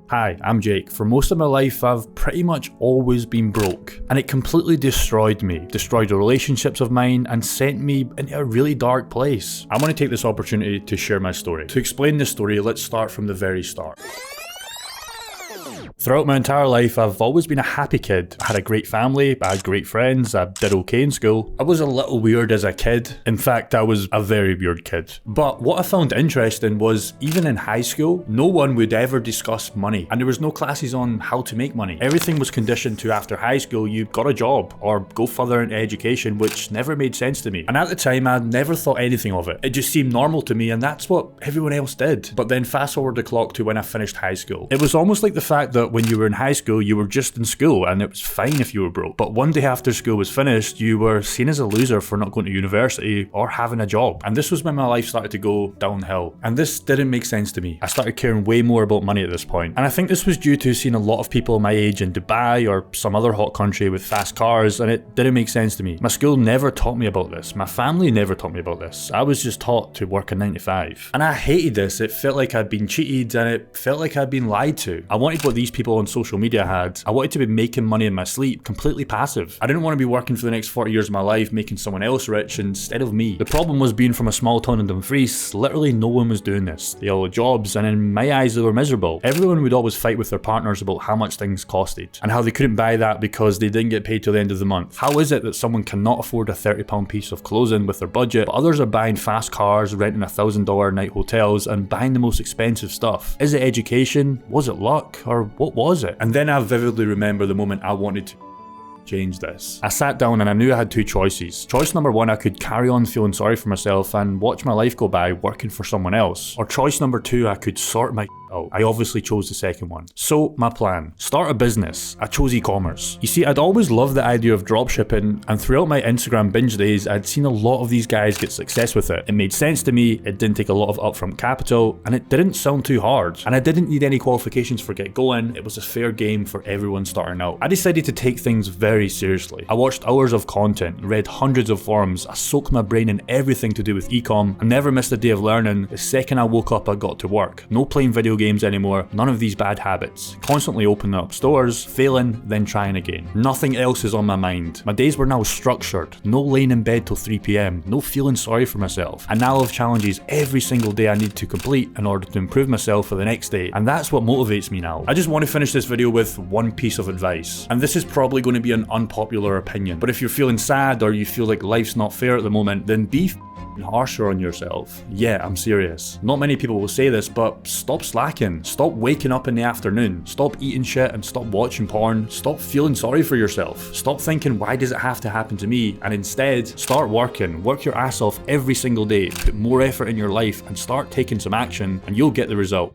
Hi, I'm Jake. For most of my life, I've pretty much always been broke, and it completely destroyed me, destroyed the relationships of mine, and sent me into a really dark place. I want to take this opportunity to share my story. To explain this story, let's start from the very start. Throughout my entire life, I've always been a happy kid. I had a great family, I had great friends, I did okay in school. I was a little weird as a kid. In fact, I was a very weird kid. But what I found interesting was, even in high school, no one would ever discuss money. And there was no classes on how to make money. Everything was conditioned to after high school, you got a job or go further into education, which never made sense to me. And at the time, I never thought anything of it. It just seemed normal to me, and that's what everyone else did. But then fast forward the clock to when I finished high school. It was almost like the fact that when you were in high school, you were just in school and it was fine if you were broke. But one day after school was finished, you were seen as a loser for not going to university or having a job. And this was when my life started to go downhill. And this didn't make sense to me. I started caring way more about money at this point. And I think this was due to seeing a lot of people my age in Dubai or some other hot country with fast cars, and it didn't make sense to me. My school never taught me about this. My family never taught me about this. I was just taught to work a 9 to 5. And I hated this. It felt like I'd been cheated and it felt like I'd been lied to. I wanted what these people on social media had. I wanted to be making money in my sleep, completely passive. I didn't want to be working for the next 40 years of my life making someone else rich instead of me. The problem was, being from a small town in Dumfries, literally no one was doing this. They all had jobs, and in my eyes they were miserable. Everyone would always fight with their partners about how much things costed and how they couldn't buy that because they didn't get paid till the end of the month. How is it that someone cannot afford a £30 piece of clothing with their budget, but others are buying fast cars, renting $1,000 night hotels, and buying the most expensive stuff? Is it education? Was it luck? Or what was it? And then I vividly remember the moment I wanted to change this. I sat down and I knew I had two choices. Choice number one, I could carry on feeling sorry for myself and watch my life go by working for someone else. Or choice number two, I could sort my out. I obviously chose the second one. So my plan, start a business. I chose e-commerce. You see, I'd always loved the idea of dropshipping, and throughout my Instagram binge days, I'd seen a lot of these guys get success with it. It made sense to me, it didn't take a lot of upfront capital, and it didn't sound too hard. And I didn't need any qualifications for get going. It was a fair game for everyone starting out. I decided to take things very seriously. I watched hours of content, read hundreds of forums, I soaked my brain in everything to do with e-com. I never missed a day of learning. The second I woke up, I got to work. No playing video games anymore, none of these bad habits. Constantly opening up stores, failing, then trying again. Nothing else is on my mind. My days were now structured. No laying in bed till 3 PM, no feeling sorry for myself. I now have challenges every single day I need to complete in order to improve myself for the next day, and that's what motivates me now. I just want to finish this video with one piece of advice, and this is probably going to be an unpopular opinion, but if you're feeling sad or you feel like life's not fair at the moment, then be harsher on yourself. Yeah, I'm serious. Not many people will say this, but stop slacking. Stop waking up in the afternoon. Stop eating shit and stop watching porn. Stop feeling sorry for yourself. Stop thinking, why does it have to happen to me? And instead, start working. Work your ass off every single day. Put more effort in your life and start taking some action, and you'll get the result.